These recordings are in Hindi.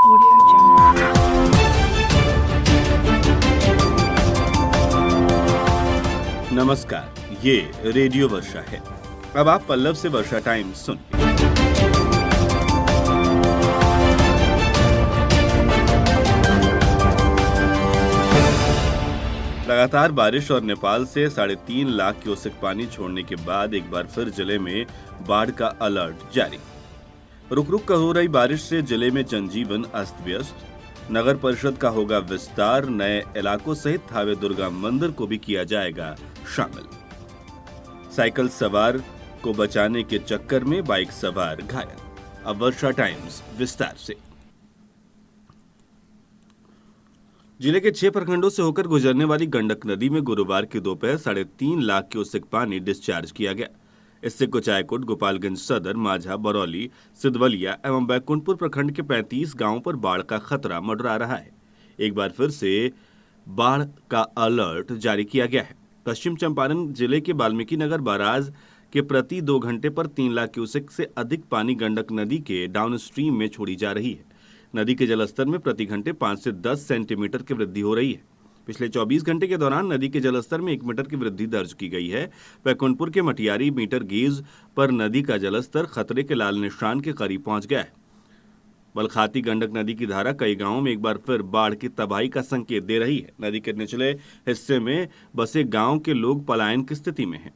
Audio Jungle. नमस्कार, ये रेडियो वर्षा है। अब आप पल्लव से वर्षा टाइम सुनिए। लगातार बारिश और नेपाल से 3.5 लाख क्यूसेक पानी छोड़ने के बाद एक बार फिर जिले में बाढ़ का अलर्ट जारी। रुक रुक कर हो रही बारिश से जिले में जनजीवन अस्त व्यस्त। नगर परिषद का होगा विस्तार, नए इलाकों सहित थावे दुर्गा मंदिर को भी किया जाएगा शामिल। साइकिल सवार को बचाने के चक्कर में बाइक सवार घायल। अब वर्षा टाइम्स विस्तार से। जिले के 6 प्रखंडों से होकर गुजरने वाली गंडक नदी में गुरुवार की दोपहर 3.5 लाख क्यूसेक पानी डिस्चार्ज किया गया। इससे कुचायकोट, गोपालगंज सदर, माझा, बरौली, सिद्धवलिया एवं बैकुंठपुर प्रखंड के 35 गांवों पर बाढ़ का खतरा मंडरा रहा है। एक बार फिर से बाढ़ का अलर्ट जारी किया गया है। पश्चिम चंपारण जिले के वाल्मीकि नगर बाराज के प्रति 2 घंटे पर 3 लाख क्यूसेक से अधिक पानी गंडक नदी के डाउनस्ट्रीम में छोड़ी जा रही है। नदी के जलस्तर में प्रति घंटे 5 से 10 सेंटीमीटर की वृद्धि हो रही है। पिछले 24 घंटे के दौरान नदी के जलस्तर में 1 मीटर की वृद्धि दर्ज की गई है। बैकुंठपुर के मटियारी मीटर गेज पर नदी का जलस्तर खतरे के लाल निशान के करीब पहुंच गया है। बलखाती गंडक नदी की धारा कई गांवों में एक बार फिर बाढ़ की तबाही का संकेत दे रही है। नदी के निचले हिस्से में बसे गांव के लोग पलायन की स्थिति में हैं।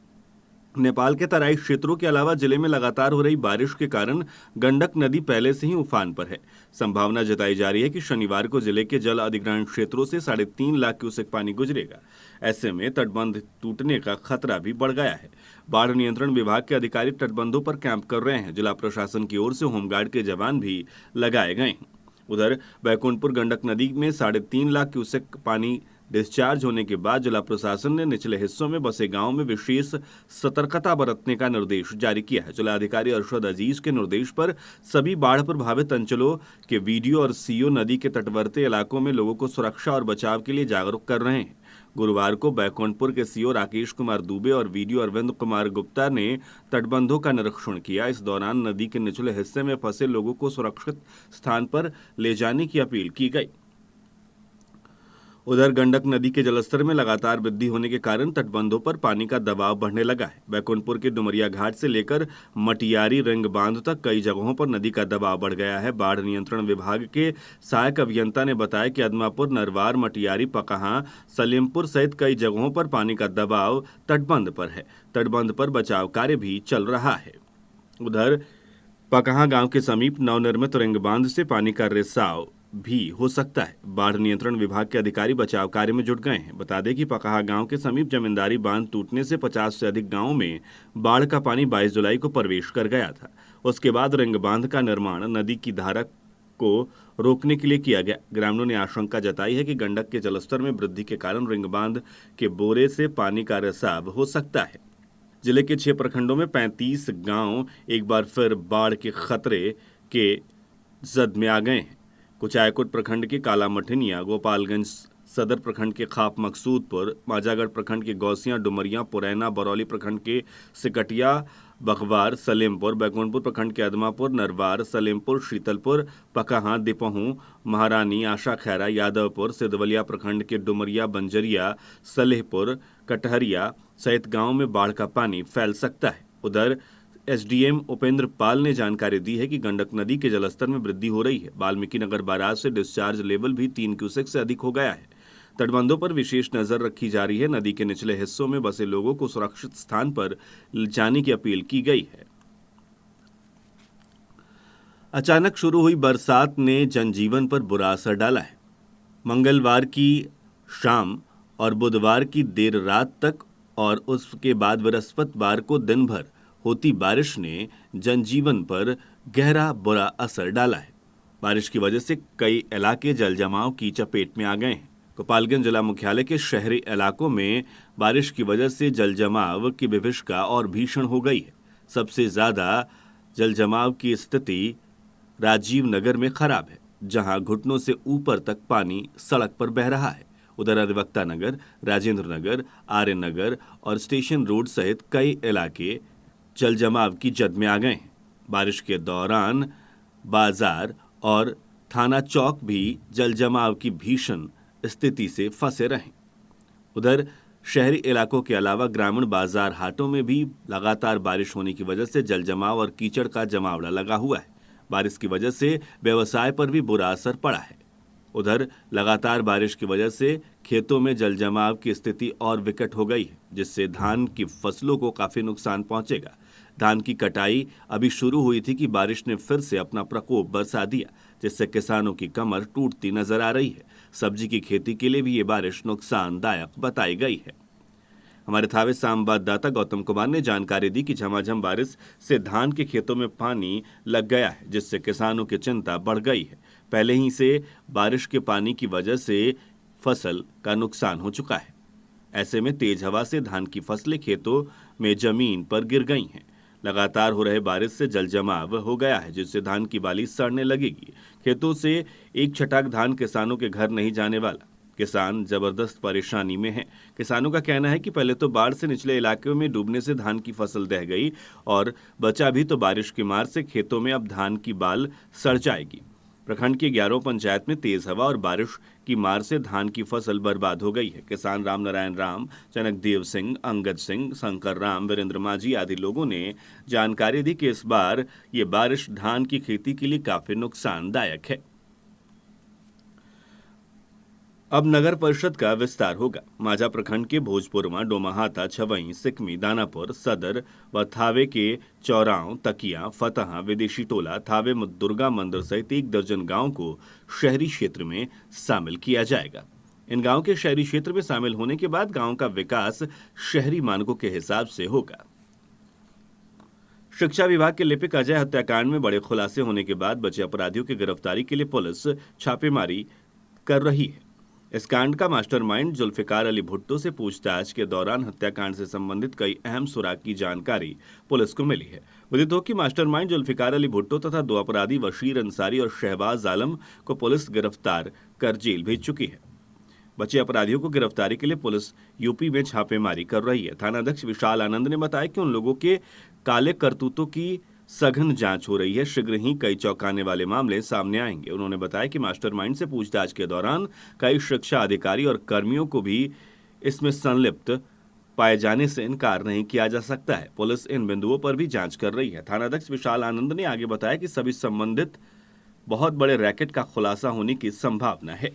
नेपाल के तराई क्षेत्रों के अलावा जिले में लगातार हो रही बारिश के कारण गंडक नदी पहले से ही उफान पर है। संभावना जताई जा रही है कि शनिवार को जिले के जल अधिग्रहण क्षेत्रों से 3.5 लाख क्यूसेक पानी गुजरेगा। ऐसे में तटबंध टूटने का खतरा भी बढ़ गया है। बाढ़ नियंत्रण विभाग के अधिकारी तटबंधों पर कैंप कर रहे हैं। जिला प्रशासन की ओर से होमगार्ड के जवान भी लगाए गए हैं। उधर बैकुंठपुर गंडक नदी में 3.5 लाख क्यूसेक पानी डिस्चार्ज होने के बाद जिला प्रशासन ने निचले हिस्सों में बसे गांव में विशेष सतर्कता बरतने का निर्देश जारी किया है। जिला अधिकारी अरशद अजीज के निर्देश पर सभी बाढ़ प्रभावित अंचलों के वीडियो और सीओ नदी के तटवर्ती इलाकों में लोगों को सुरक्षा और बचाव के लिए जागरूक कर रहे हैं। गुरुवार को बैकुंठपुर के सीओ राकेश कुमार दुबे और वीडियो अरविंद कुमार गुप्ता ने तटबंधों का निरीक्षण किया। इस दौरान नदी के निचले हिस्से में फंसे लोगों को सुरक्षित स्थान पर ले जाने की अपील की गई। उधर गंडक नदी के जलस्तर में लगातार वृद्धि होने के कारण तटबंधों पर पानी का दबाव बढ़ने लगा है। बैकुंठपुर के डुमरिया घाट से लेकर मटियारी रिंग बांध तक कई जगहों पर नदी का दबाव बढ़ गया है। बाढ़ नियंत्रण विभाग के सहायक अभियंता ने बताया कि अदमापुर, नरवार, मटियारी, पकहां, सलेमपुर सहित कई जगहों पर पानी का दबाव तटबंध पर है। तटबंध पर बचाव कार्य भी चल रहा है। उधर पकहां गांव के समीप नवनिर्मित रिंग बांध से पानी का रिसाव भी हो सकता है। बाढ़ नियंत्रण विभाग के अधिकारी बचाव कार्य में जुट गए हैं। बता दें कि पकहा गांव के समीप जमींदारी बांध टूटने से 50 से अधिक गांवों में बाढ़ का पानी 22 जुलाई को प्रवेश कर गया था। उसके बाद रिंग बांध का निर्माण नदी की धारा को रोकने के लिए किया गया। ग्रामीणों ने आशंका जताई है कि गंडक के जलस्तर में वृद्धि के कारण रिंग बांध के बोरे से पानी का रिसाव हो सकता है। जिले के 6 प्रखंडों में 35 गांव एक बार फिर बाढ़ के खतरे के जद में आ गए हैं। कुचायकोट प्रखंड के काला मठिनिया, गोपालगंज सदर प्रखंड के खाप मकसूदपुर, माझागढ़ प्रखंड के गौसिया, डुमरिया, पुरैना, बरौली प्रखंड के सिकटिया, बखवार, सलेमपुर, बैकुंठपुर प्रखंड के अदमापुर, नरवार, सलेमपुर, शीतलपुर, पकहां, दिपहू, महारानी, आशा खैरा, यादवपुर, सिद्धवलिया प्रखंड के डुमरिया, बंजरिया, सलेहपुर, कटहरिया सहित गांव में बाढ़ का पानी फैल सकता है। उधर एसडीएम उपेंद्र पाल ने जानकारी दी है कि गंडक नदी के जलस्तर में वृद्धि हो रही है। वाल्मीकि नगर बैराज से डिस्चार्ज लेवल भी 3 क्यूसेक से अधिक हो गया है। तटबंधों पर विशेष नजर रखी जा रही है। नदी के निचले हिस्सों में बसे लोगों को सुरक्षित स्थान पर जाने की अपील की गई है। अचानक शुरू हुई बरसात ने जनजीवन पर बुरा असर डाला है। मंगलवार की शाम और बुधवार की देर रात तक और उसके बाद बृहस्पतिवार को दिन भर होती बारिश ने जनजीवन पर गहरा बुरा असर डाला है। बारिश की वजह से कई इलाके जलजमाव की चपेट में आ गए हैं। गोपालगंज जिला मुख्यालय के शहरी इलाकों में बारिश की वजह से जलजमाव की विभीषिका और भीषण हो गई है। सबसे ज्यादा जलजमाव की स्थिति राजीव नगर में खराब है, जहां घुटनों से ऊपर तक पानी सड़क पर बह रहा है। उधर अधिवक्ता नगर, राजेंद्र नगर, आर्य नगर और स्टेशन रोड सहित कई इलाके जलजमाव की जद में आ गए हैं। बारिश के दौरान बाजार और थाना चौक भी जल जमाव की भीषण स्थिति से फंसे रहे। उधर शहरी इलाकों के अलावा ग्रामीण बाजार हाटों में भी लगातार बारिश होने की वजह से जल जमाव और कीचड़ का जमावड़ा लगा हुआ है। बारिश की वजह से व्यवसाय पर भी बुरा असर पड़ा है। उधर लगातार बारिश की वजह से खेतों में जल जमाव की स्थिति और विकट हो गई है, जिससे धान की फसलों को काफी नुकसान पहुंचेगा। धान की कटाई अभी शुरू हुई थी कि बारिश ने फिर से अपना प्रकोप बरसा दिया, जिससे किसानों की कमर टूटती नजर आ रही है। सब्जी की खेती के लिए भी ये बारिश नुकसानदायक बताई गई है। हमारे थावे संवाददाता गौतम कुमार ने जानकारी दी कि झमाझम बारिश से धान के खेतों में पानी लग गया है, जिससे किसानों की चिंता बढ़ गई है। पहले ही से बारिश के पानी की वजह से फसल का नुकसान हो चुका है। ऐसे में तेज हवा से धान की फसलें खेतों में जमीन पर गिर गई हैं। लगातार हो रहे बारिश से जल जमाव हो गया है, जिससे धान की बाली सड़ने लगेगी। खेतों से एक छटाक धान किसानों के घर नहीं जाने वाला। किसान जबरदस्त परेशानी में हैं। किसानों का कहना है कि पहले तो बाढ़ से निचले इलाकों में डूबने से धान की फसल दह गई और बचा भी तो बारिश की मार से खेतों में अब धान की बाल सड़ जाएगी। प्रखंड की 11 पंचायत में तेज हवा और बारिश की मार से धान की फसल बर्बाद हो गई है। किसान राम नारायण राम, चनकदेव सिंह, अंगद सिंह, शंकर राम, वीरेंद्र माझी आदि लोगों ने जानकारी दी कि इस बार ये बारिश धान की खेती के लिए काफी नुकसानदायक है। अब नगर परिषद का विस्तार होगा। माझा प्रखंड के भोजपुरमा, डोमाहाता, छवई, सिकमी, दानापुर, सदर व थावे के चौराव, तकिया, फतहा, विदेशी टोला, थावे दुर्गा मंदिर सहित 1 दर्जन गांव को शहरी क्षेत्र में शामिल किया जाएगा। इन गांव के शहरी क्षेत्र में शामिल होने के बाद गांव का विकास शहरी मानकों के हिसाब से होगा। शिक्षा विभाग के लिपिक अजय हत्याकांड में बड़े खुलासे होने के बाद बचे अपराधियों की गिरफ्तारी के लिए पुलिस छापेमारी कर रही है। इस कांड का मास्टरमाइंड जुल्फिकार अली भुट्टो से पूछताछ के दौरान हत्याकांड से संबंधित कई अहम सुराग की जानकारी पुलिस को मिली है। विदित हो कि मास्टरमाइंड जुल्फिकार अली भुट्टो तथा 2 अपराधी वशीर अंसारी और शहबाज आलम को पुलिस गिरफ्तार कर जेल भेज चुकी है। बचे अपराधियों को गिरफ्तारी के लिए पुलिस यूपी में छापेमारी कर रही है। थानाध्यक्ष विशाल आनंद ने बताया कि उन लोगों के काले करतूतों की सघन जांच हो रही है। शीघ्र ही कई चौंकाने वाले मामले सामने आएंगे। उन्होंने बताया कि मास्टरमाइंड से पूछताछ के दौरान कई शिक्षा अधिकारी और कर्मियों को भी इसमें संलिप्त पाए जाने से इनकार नहीं किया जा सकता है। पुलिस इन बिंदुओं पर भी जांच कर रही है। थानाध्यक्ष विशाल आनंद ने आगे बताया कि सभी संबंधित बहुत बड़े रैकेट का खुलासा होने की संभावना है।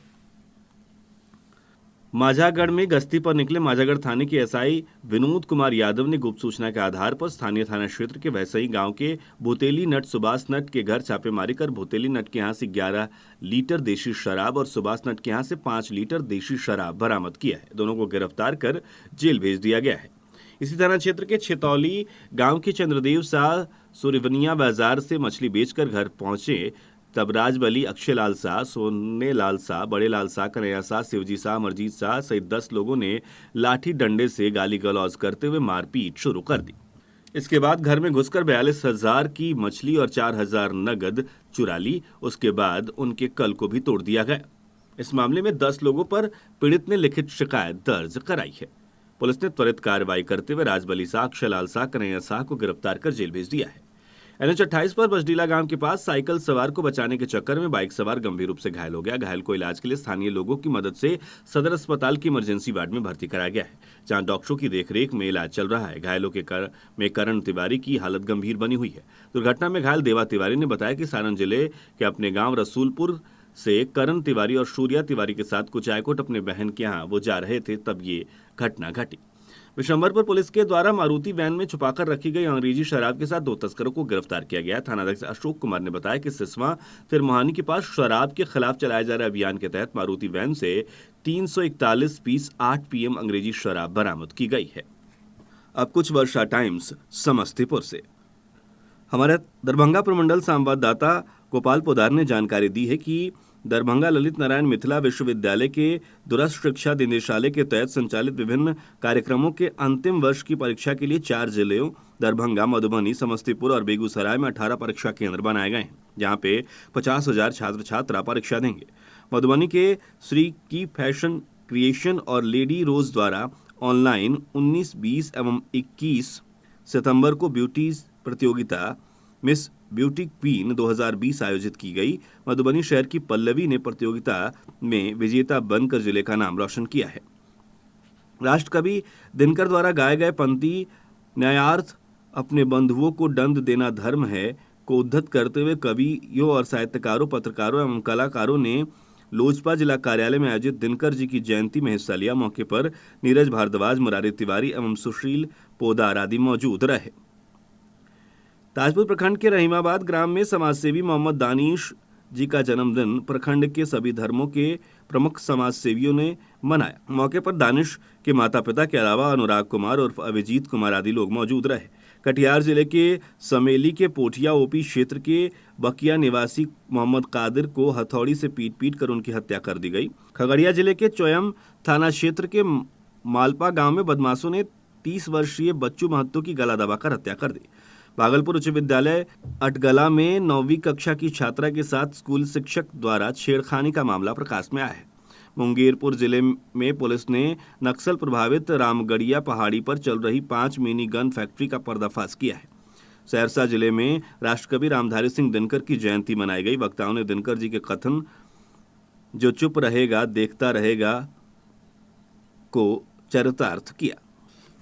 माझागढ़ में गश्ती पर निकले माझागढ़ थाने के एसआई विनोद कुमार यादव ने गुप्त सूचना के आधार पर स्थानीय थाना क्षेत्र के वैसई गांव के भूतेली नट सुभाष नट के घर छापेमारी कर भूतेली नट के यहां से 11 लीटर देशी शराब और सुभाष नट के यहां से 5 लीटर देशी शराब बरामद किया है। दोनों को गिरफ्तार कर जेल भेज दिया गया है। इसी थाना क्षेत्र के छितौली गांव के चंद्रदेव शाह सूर्यवनिया बाजार से मछली बेचकर घर पहुंचे तब राजबली, अक्षय लाल शाह, सोने लाल शाह, बड़े लाल शाह, कन्हैया शाह, शिवजी शाह, अमरजीत शाह सहित 10 लोगों ने लाठी डंडे से गाली गलौज करते हुए मारपीट शुरू कर दी। इसके बाद घर में घुसकर 42,000 की मछली और 4,000 नगद चुरा ली। उसके बाद उनके कल को भी तोड़ दिया गया। इस मामले में 10 लोगों पर पीड़ित ने लिखित शिकायत दर्ज कराई है। पुलिस ने त्वरित कार्रवाई करते हुए राजबली शाह, अक्षय लाल शाह, कन्हैया शाह को गिरफ्तार कर जेल भेज दिया है। NH 28 पर बजडीला गांव के पास साइकिल सवार को बचाने के चक्कर में बाइक सवार गंभीर रूप से घायल हो गया। घायल को इलाज के लिए स्थानीय लोगों की मदद से सदर अस्पताल की इमरजेंसी वार्ड में भर्ती कराया गया है, जहां डॉक्टरों की देखरेख में इलाज चल रहा है। घायलों के में करण तिवारी की हालत गंभीर बनी हुई है। दुर्घटना में घायल देवा तिवारी ने बताया कि सारण जिले के अपने गाँव रसूलपुर से करण तिवारी और सूर्या तिवारी के साथ कुचायकोट अपने बहन के यहाँ वो जा रहे थे, तब ये घटना घटी। विशंबरपुर पुलिस के द्वारा मारुति वैन में छुपाकर रखी गई अंग्रेजी शराब के साथ 2 तस्करों को गिरफ्तार किया गया। थानाध्यक्ष अशोक कुमार ने बताया कि सिसवा तिरमोहानी के पास शराब के खिलाफ चलाए जा रहे अभियान के तहत मारुति वैन से 341 पीस 8 PM अंग्रेजी शराब बरामद की गई है। अब कुछ वर्षा टाइम्स समस्तीपुर से हमारे दरभंगा प्रमंडल संवाददाता गोपाल पोदार ने जानकारी दी है कि दरभंगा ललित नारायण मिथिला विश्वविद्यालय के दूरस्थ शिक्षा निदेशालय के तहत संचालित विभिन्न कार्यक्रमों के अंतिम वर्ष की परीक्षा के लिए 4 जिलों दरभंगा, मधुबनी, समस्तीपुर और बेगूसराय में 18 परीक्षा केंद्र बनाए गए हैं, जहां पे 50,000 छात्र छात्रा परीक्षा देंगे। मधुबनी के श्री की फैशन क्रिएशन और लेडी रोज द्वारा ऑनलाइन 19, 20 एवं 21 सितंबर को ब्यूटी प्रतियोगिता मिस ब्यूटी क्वीन 2020 आयोजित की गई। मधुबनी शहर की पल्लवी ने प्रतियोगिता में विजेता बनकर जिले का नाम रोशन किया है। राष्ट्रकवि दिनकर द्वारा गाए गए पंक्ति न्यायार्थ अपने बंधुओं को दंड देना धर्म है को उद्धत करते हुए कवियों और साहित्यकारों, पत्रकारों एवं कलाकारों ने लोजपा जिला कार्यालय में आयोजित दिनकर जी की जयंती में हिस्सा लिया। मौके पर नीरज भारद्वाज, मुरारी तिवारी एवं सुशील पोदार आदि मौजूद रहे। ताजपुर प्रखंड के रहीमाबाद ग्राम में समाजसेवी मोहम्मद दानिश जी का जन्मदिन प्रखंड के सभी धर्मों के प्रमुख समाजसेवियों ने मनाया। मौके पर दानिश के माता पिता के अलावा अनुराग कुमार और अभिजीत कुमार आदि लोग मौजूद रहे। कटिहार जिले के समेली के पोठिया ओपी क्षेत्र के बकिया निवासी मोहम्मद कादिर को हथौड़ी से पीट कर उनकी हत्या कर दी गई। खगड़िया जिले के चोयम थाना क्षेत्र के मालपा गांव में बदमाशों ने 30 वर्षीय बच्चू महतो की गला दबाकर हत्या कर दी। भागलपुर उच्च विद्यालय अटगला में 9वीं कक्षा की छात्रा के साथ स्कूल शिक्षक द्वारा छेड़खानी का मामला प्रकाश में आया है। मुंगेरपुर जिले में पुलिस ने नक्सल प्रभावित रामगढ़िया पहाड़ी पर चल रही 5 मिनी गन फैक्ट्री का पर्दाफाश किया है। सहरसा जिले में राष्ट्रकवि रामधारी सिंह दिनकर की जयंती मनाई गई। वक्ताओं ने दिनकर जी के कथन जो चुप रहेगा देखता रहेगा को चरितार्थ किया।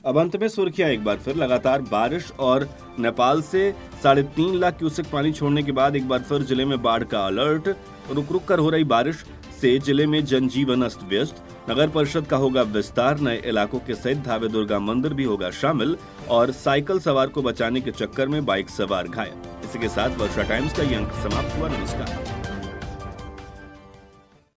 अब अंत में सुर्खियां एक बार फिर। लगातार बारिश और नेपाल से 3.5 लाख क्यूसेक पानी छोड़ने के बाद एक बार फिर जिले में बाढ़ का अलर्ट। रुक रुक कर हो रही बारिश से जिले में जनजीवन अस्त व्यस्त। नगर परिषद का होगा विस्तार। नए इलाकों के सहित धावे दुर्गा मंदिर भी होगा शामिल। और साइकिल सवार को बचाने के चक्कर में बाइक सवार घायल। इसी के साथ वर्षा टाइम्स का ये अंक समाप्त हुआ। नमस्कार।